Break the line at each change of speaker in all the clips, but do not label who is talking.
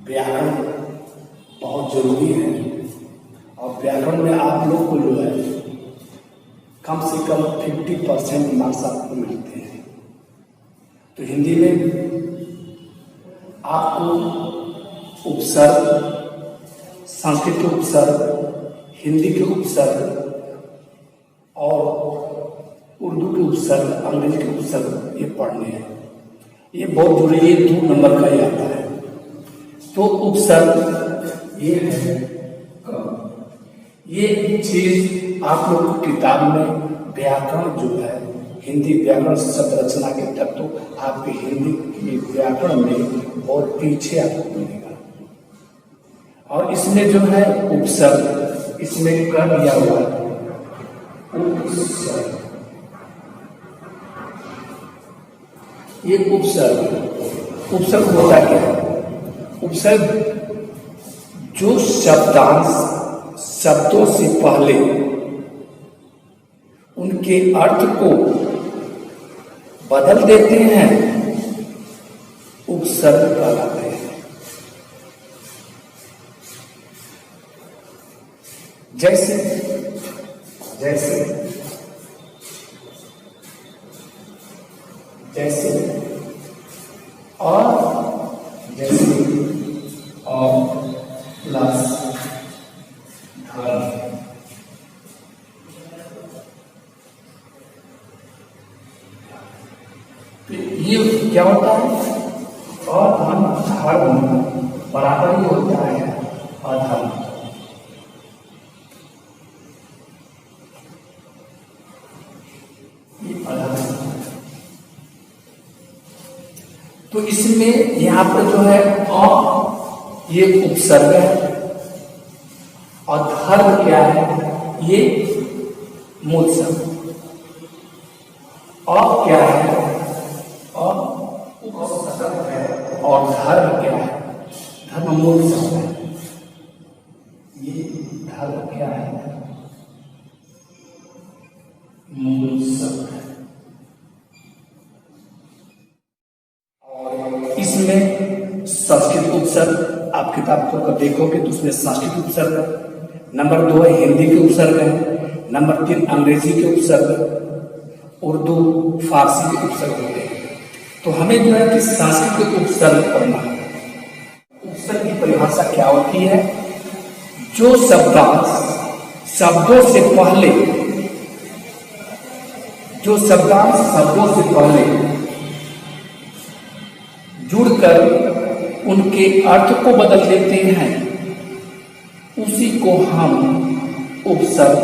व्याकरण बहुत जरूरी है और व्याकरण में आप लोग को जो है कम से कम 50% मार्क्स आपको मिलते हैं। तो हिंदी में आपको उपसर्ग, संस्कृत के उपसर्ग, हिंदी के उपसर्ग और उर्दू के उपसर्ग, अंग्रेजी के उपसर्ग ये पढ़ने हैं। ये बहुत जरूरी है, 2 नंबर का ही आता है। तो उपसर्ग ये है, ये चीज आप लोग को किताब में व्याकरण जो है हिंदी व्याकरण शब्द रचना के तत्व आपके हिंदी के व्याकरण में और पीछे आपको मिलेगा। और इसमें जो है उपसर्ग इसमें कर दिया हुआ है उपसर्ग। ये उपसर्ग होता क्या है? उपसर्ग जो शब्दांश शब्दों से पहले उनके अर्थ को बदल देते हैं, उपसर्ग कहलाते हैं। जैसे जैसे जैसे और जैसे और प्लस धर्म। ये क्या होता है? और धर्म बराबर ही होता है अधर्म। ये अधर्म। तो इसमें यहाँ पर जो है ये उपसर्ग है और धर्म क्या है? ये मूल शब्द। और क्या है? और उपसर्ग है। और धर्म क्या है? धर्म मूल शब्द है। ये धर्म क्या है? मूल शब्द है। और इसमें संस्कृत उपसर्ग आप किताब को देखोगे तो उसमें संस्कृत उपसर्ग है। नंबर 2 है हिंदी के उपसर्ग है। नंबर 3 अंग्रेजी के उपसर्ग, उर्दू फारसी के उपसर्ग होते हैं। तो हमें जो है कि संस्कृत के उपसर्ग पढ़ना है। उपसर्ग की परिभाषा क्या होती है? जो शब्दांश शब्दों से पहले, जो शब्दांश शब्दों से पहले जुड़कर उनके अर्थ को बदल देते हैं, उसी को हम उपसर्ग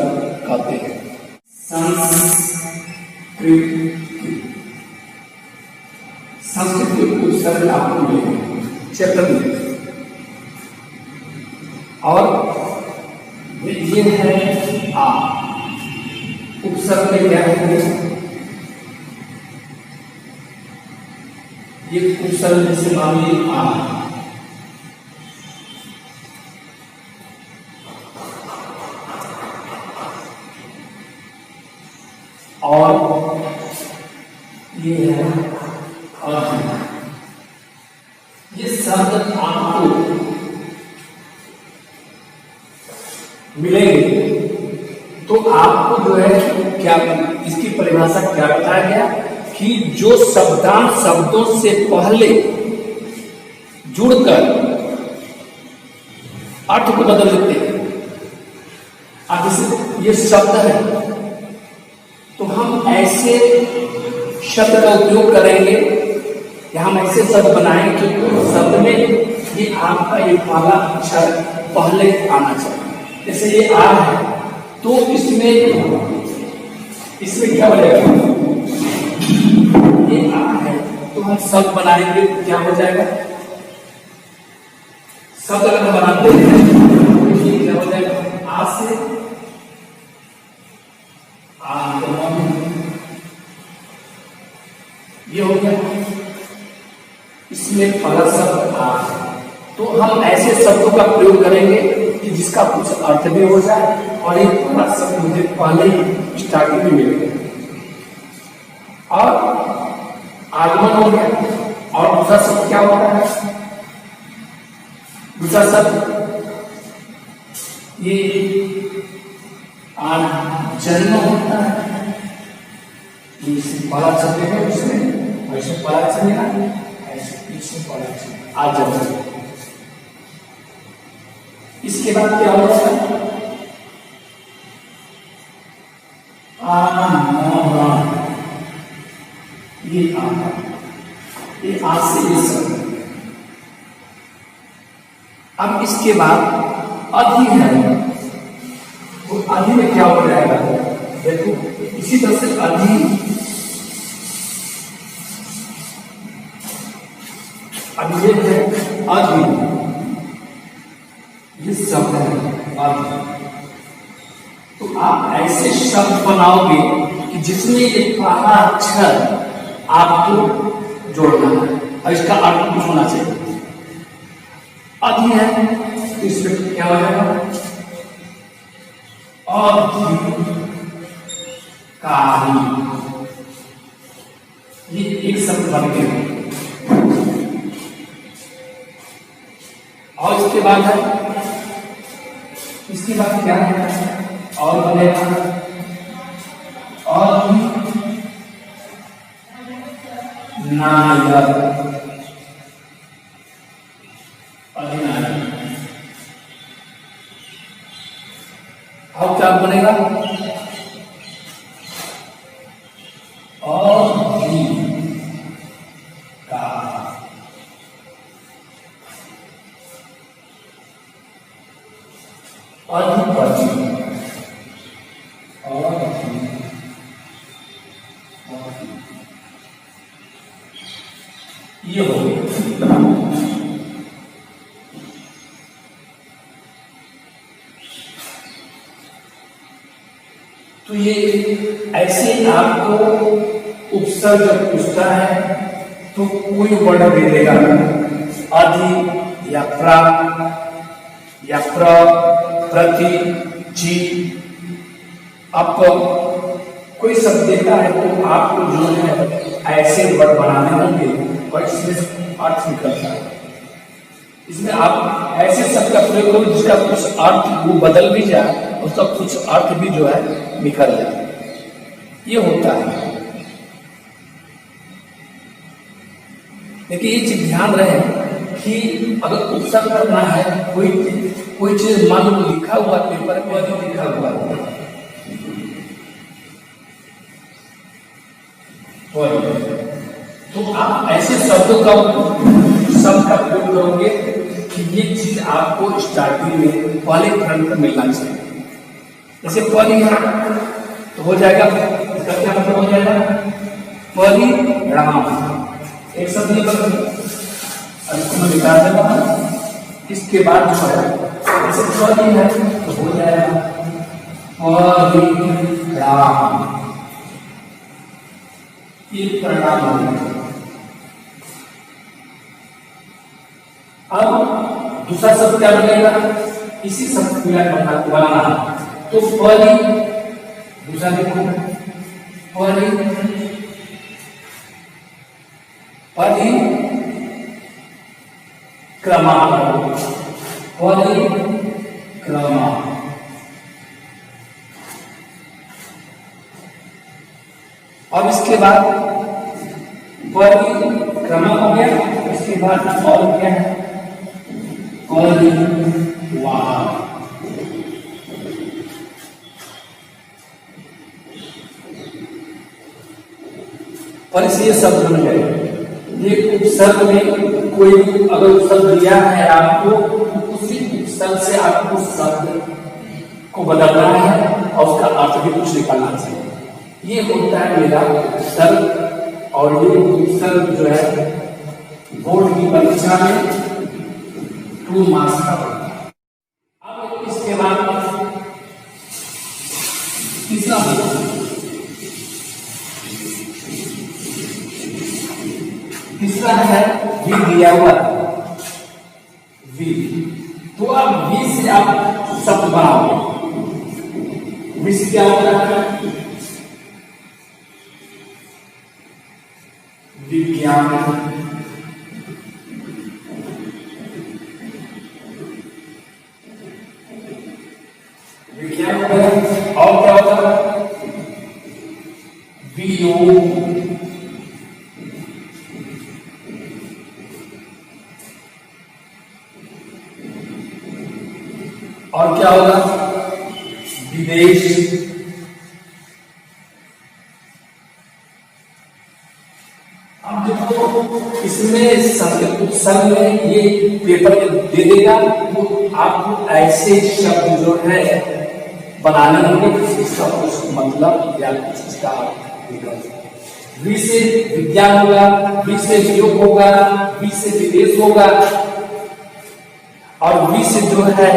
कहते हैं। संस्कृत के उपसर्ग आपको मिलेंगे चैप्टर में। और ये है आ। उपसर्ग में क्या है? ये उपसर्ग जैसे मान लीजिए आ, और ये है अर्थ। ये शब्द आपको मिलेंगे तो आपको जो है क्या इसकी परिभाषा क्या बताया गया कि जो शब्दांश शब्दों से पहले जुड़कर अर्थ को बदल देते हैं। अब जैसे ये शब्द है तो हम ऐसे शब्द का उपयोग करेंगे या हम ऐसे शब्द बनाएंगे कि शब्द में ये आपका ये पहला अक्षर पहले आना चाहिए। जैसे ये आ है तो इसमें क्या हो जाएगा? ये आ है तो हम शब्द बनाएंगे क्या हो जाएगा? शब्द अगर हम बनाते हैं तो ये क्या हो जाएगा? आ से ये हो गया। इसमें पहला शब्द आ है तो हम ऐसे शब्दों का प्रयोग करेंगे कि जिसका कुछ अर्थ भी हो जाए और एक पहला शब्द मुझे पहले ही स्टार्टिंग में मिल गया और आगमन हो गया। और दूसरा शब्द क्या होता है? दूसरा शब्द ये जन्म होता है, इसमें पहला अक्षर है, उसमें ऐसे पहला अक्षर है, ऐसे पीछे पहला अक्षर आ जाता है। इसके बाद क्या होता है? ये आ से ये शब्द। अब इसके बाद अधि है, तो अधि में क्या हो जाएगा? देखो इसी तरह से अधि ये है अधि, ये शब्द है अधि। तो आप ऐसे शब्द बनाओगे कि जिसमें ये पहला अक्षर आपको जोड़ना है और इसका अर्थ कुछ होना चाहिए। अधि है तो इसमें क्या हो जाएगा? अधिकारी, ये एक शब्द बन गया। और इसके बाद है, इसके बाद क्या है? और बनेगा अधिनायक। अब क्या बनेगा? अधिपति, ये हो गया। तो ये ऐसे आपको उपसर्ग जब पूछता है तो कोई वर्ड दे देगा, अधि या प्रा या प्र, प्रति, जी। आपको कोई शब्द देता है तो आपको जो है ऐसे वर्ड बनाने होंगे और इसमें अर्थ निकलता है। इसमें आप ऐसे शब्द का प्रयोग करो जिसका कुछ अर्थ वो बदल भी जाए, उसका कुछ अर्थ भी जो है निकल जाए, ये होता है। देखिए ये चीज ध्यान रहे कि अगर उपसर्ग करना है, कोई चीज मान लो लिखा हुआ पेपर पर जो लिखा हुआ है तो आप ऐसे शब्दों का शब्द का प्रयोग करोगे कि ये चीज आपको स्टार्टिंग में पहले खंड पर मिलना चाहिए। जैसे परिणाम तो हो जाएगा, इसका क्या मतलब हो जाएगा? परिणाम एक शब्द ये बन, अब इसको मैं निकाल देगा। इसके बाद जो है जैसे परि है तो हो जाएगा परिणाम, ये परिणाम हो गया। अब दूसरा शब्द क्या बनेगा? इसी शब्द को बनाना तो परि, दूसरा देखो परि, परिक्रमा, परिक्रमा। अब इसके बाद परिक्रमा हो गया, इसके बाद और क्या है? परिवार। पर ये शब्द बन गए। ये उपसर्ग में कोई अगर उपसर्ग दिया है आपको, उसी उपसर्ग से आपको शब्द को बदलना है और उसका अर्थ भी कुछ निकालना चाहिए। ये होता है मेरा उपसर्ग। और ये उपसर्ग जो है बोर्ड की परीक्षा में 2 मार्क्स का होता है। अब इसके बाद तीसरा तीसरा है वी दिया हुआ वी, तो अब वी से आप शब्द बनाओगे। वी से क्या होता है? विज्ञान, में और क्या होगा, वियोग, और क्या होगा, विदेश। अब देखो इसमें संस्कृत उपसर्ग में ये पेपर में दे देगा, वो आपको ऐसे शब्द जो है बनाने होंगे इसका कुछ मतलब या कुछ इसका अर्थ निकल। वि से विज्ञान होगा, वि से वियोग होगा, वि से विदेश होगा, और वि से जो है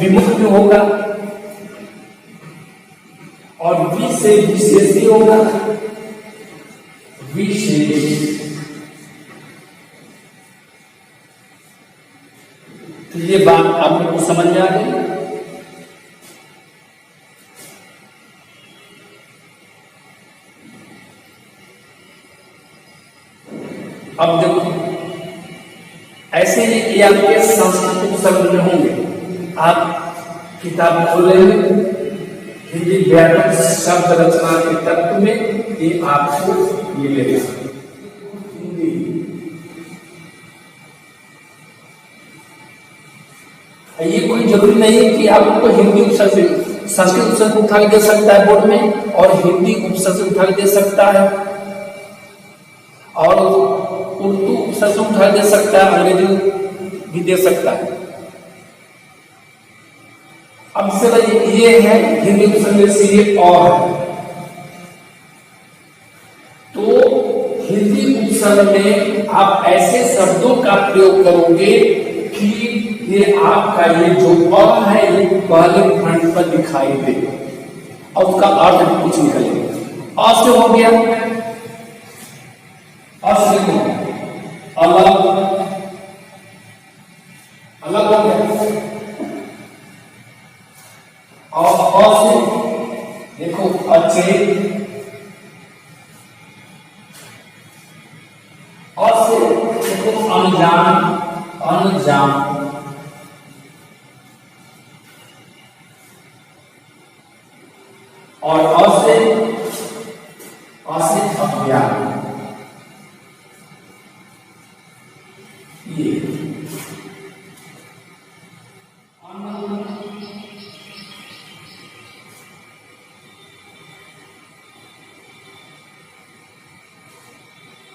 विमुक्त होगा, और वि से विशेष भी होगा, विशेष। तो ये बात आप लोग को समझ में आ गई। अब देखो ऐसे ही ये आपके संस्कृत उपसर्ग में होंगे। आप किताब खोल लेंगे, हिंदी व्याकरण शब्द रचना के तत्व में ये आपको मिलेगा। ये कोई जरूरी नहीं है कि आपको हिंदी उपसर्ग से संस्कृत उपसर्ग उठा के दे सकता है बोर्ड में, और हिंदी उपसर्ग से उठा के दे सकता है, और उर्दू उपसर्ग से उठा के दे सकता है, अंग्रेजी भी दे सकता है। अब से ये है हिंदी उपसर्ग से ये और है। तो हिंदी उपसर्ग में आप ऐसे शब्दों का प्रयोग करोगे कि ये आपका ये जो अ है ये पहले खंड पर दिखाई दे और उसका अर्थ भी कुछ निकलेगा। अ से हो गया, अ से अलग, अलग हो गया, और अ से देखो अचेत, अ से देखो अनजान, अनजान, और अ से अज्ञान। ये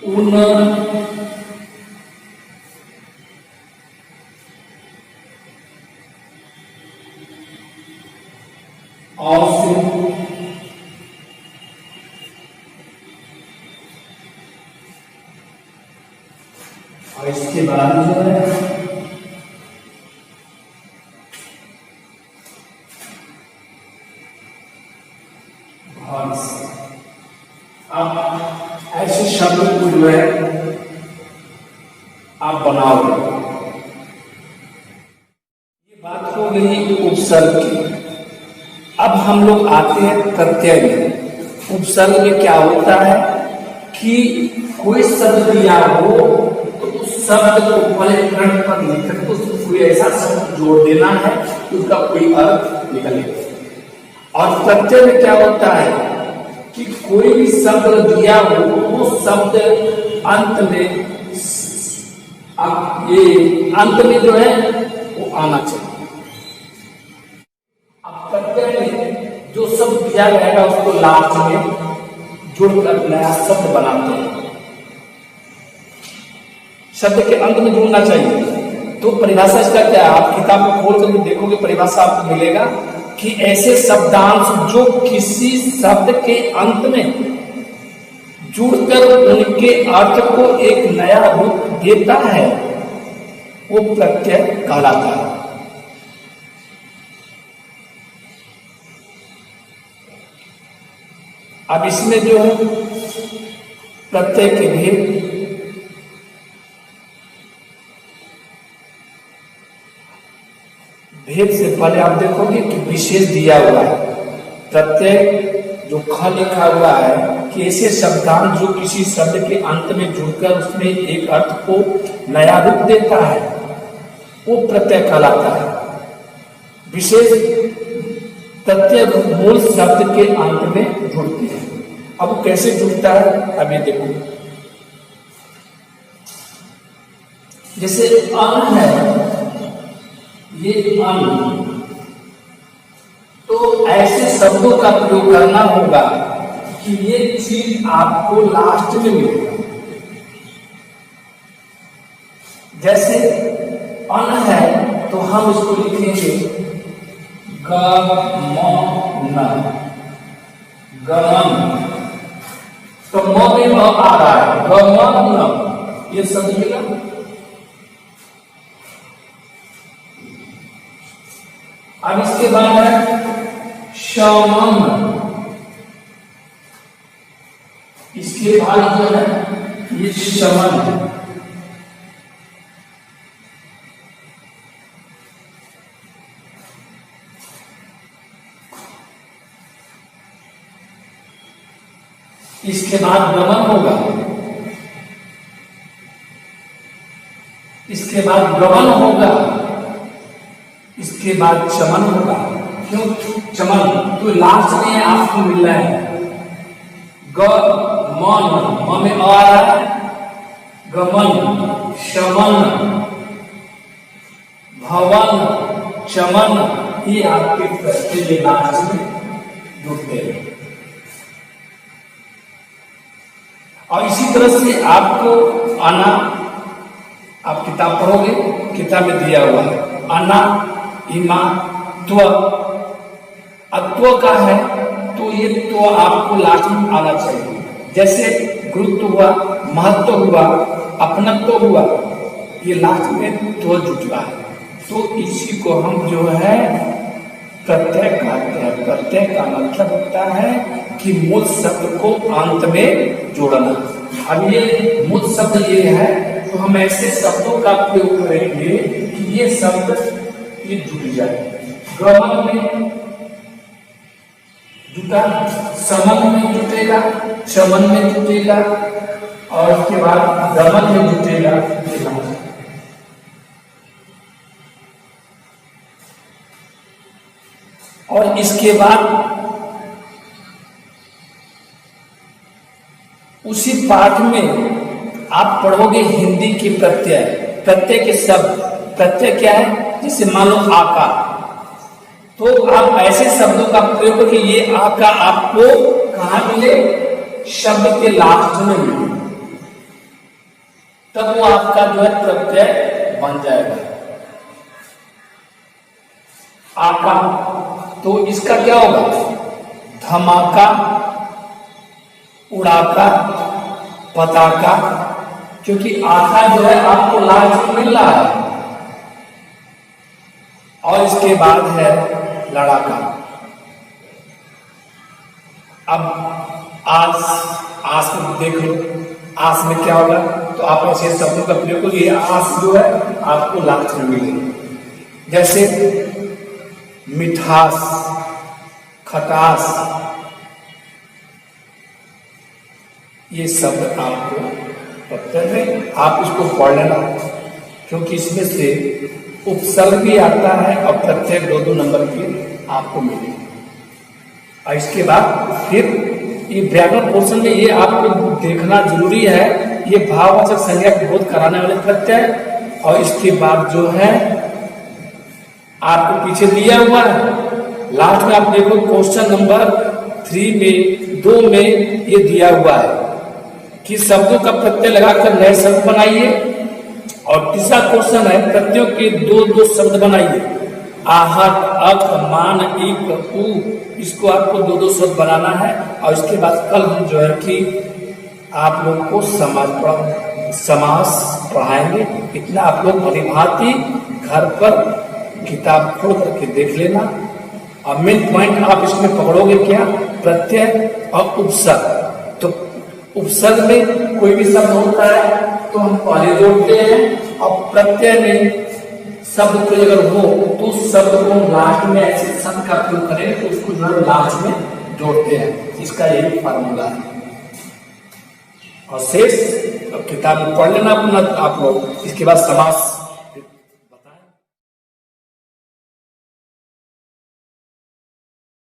उन, और से और इसके बाद जो है हंस। अब ऐसे शब्द को जो है आप बनाओगे। ये बात हो गई उपसर्ग की। अब हम लोग आते हैं प्रत्यय में। उपसर्ग में क्या होता है कि कोई शब्द दिया हो तो उस शब्द को पहले खंड पर लिख कर उसको कोई ऐसा शब्द जोड़ देना है कि उसका कोई अर्थ निकले। और प्रत्यय में क्या होता है कि कोई भी शब्द दिया हो वो शब्द अंत में, अब ये अंत में जो है वो आना चाहिए। अब प्रत्यय में जो शब्द दिया रहेगा उसको लास्ट में जुड़कर नया शब्द बनाते हैं। शब्द के अंत में जुड़ना चाहिए। तो परिभाषा इसका क्या है, आप किताब को खोल करके देखोगे परिभाषा आपको मिलेगा कि ऐसे शब्दांश जो किसी शब्द के अंत में जुड़कर उनके अर्थ को एक नया रूप देता है वो प्रत्यय कहलाता है। अब इसमें जो है प्रत्यय के भेद, भेद से पहले आप देखोगे कि विशेष दिया हुआ है। प्रत्यय जो ख लिखा हुआ है कि ऐसे शब्दांश जो किसी शब्द के अंत में जुड़कर उसमें एक अर्थ को नया रूप देता है वो प्रत्यय कहलाता है। विशेष प्रत्यय मूल शब्द के अंत में जुड़ते हैं। अब वो कैसे जुड़ता है, अब ये देखो, जैसे अन्न है, ये अन्न, तो ऐसे शब्दों का प्रयोग करना होगा कि ये चीज आपको लास्ट में मिलेगा। जैसे अन्न है तो हम इसको लिखेंगे गमन, गमन, तो म में म आ रहा है, गमन, ये शब्द मिला। अब इसके बाद है शमन, इसके बाद जो है ये शमन है। इसके बाद गमन होगा, इसके बाद गमन होगा, इसके बाद चमन होगा। क्यों चमन, तो लास्ट में आपको मिल रहा है गमन, म में आ रहा है, गमन, शमन, भवन, चमन, ये आपके प्रत्यय लास्ट में जुड़ते हैं। और इसी तरह से आपको आना, आप किताब पढ़ोगे, किताब में दिया हुआ है आना, इमा, त्व, अत्व का है तो ये तो आपको लास्ट में आना चाहिए। जैसे गुरुत्व हुआ, महत्व हुआ, अपनत्व हुआ, ये लास्ट में त्व जुटला है, तो इसी को हम जो है प्रत्यय कहते हैं। प्रत्यय का मतलब होता है कि मूल शब्द को अंत में जोड़ना। अब ये मूल शब्द ये है, तो हम ऐसे शब्दों का प्रयोग करेंगे कि ये शब्द ये जुट जाए। गमन में जुटा, समन में जुटेगा, चमन में जुटेगा, और उसके बाद गमन में जुटेगा। और इसके बाद उसी पाठ में आप पढ़ोगे हिंदी के प्रत्यय, प्रत्यय के शब्द। प्रत्यय क्या है, जैसे मान लो आका, तो आप ऐसे शब्दों का प्रयोग करके ये आका आपको कहां मिले, शब्द के लास्ट में मिले, तब वो आपका जो है प्रत्यय बन जाएगा आका। तो इसका क्या होगा, धमाका, उड़ाका, पताका, क्योंकि आका जो है आपको लास्ट में मिल रहा है। और इसके बाद है लड़ाका। अब आस में देख लो, आस में क्या होगा, तो आप ऐसे शब्दों का प्रयोग करिए, आस जो है आपको लास्ट में मिलेगी। जैसे मिठास, खटास, ये शब्द आपको प्रत्यय में आप इसको पढ़ लेना, क्योंकि इसमें से उपसर्ग भी आता है और प्रत्यय 2-2 नंबर के आपको मिले। और इसके बाद फिर ये व्याकरण पोर्शन में ये आपको देखना जरूरी है, ये भाववाचक संज्ञा को बोध कराने वाले प्रत्यय। और इसके बाद जो है आपको पीछे दिया हुआ है, लास्ट में आप देखो क्वेश्चन नंबर 3 में 2 में ये दिया हुआ है कि शब्दों का प्रत्यय लगाकर नए शब्द बनाइए। और तीसरा क्वेश्चन है प्रत्ययों के 2-2 शब्द बनाइए, आहट, अक, मान, इक, उ, इसको आपको 2-2 शब्द बनाना है। और इसके बाद कल हम जो है कि आप लोग को समास पढ़ाएंगे। इतना आप लोग भलीभांति घर पर किताब खोल करके देख लेना। और मेन पॉइंट आप इसमें पकड़ोगे क्या, प्रत्यय और उपसर्ग। तो उपसर्ग में कोई भी शब्द होता है तो हम पहले जोड़ते हैं, और प्रत्यय में शब्द कोई अगर हो तो उस शब्द को लास्ट में ऐसे शब्द का प्रयोग करें तो उसको जो लास्ट में जोड़ते हैं। इसका यही फार्मूला है। और शेष किताब में पढ़ लेना अपना आप लोग। इसके बाद समास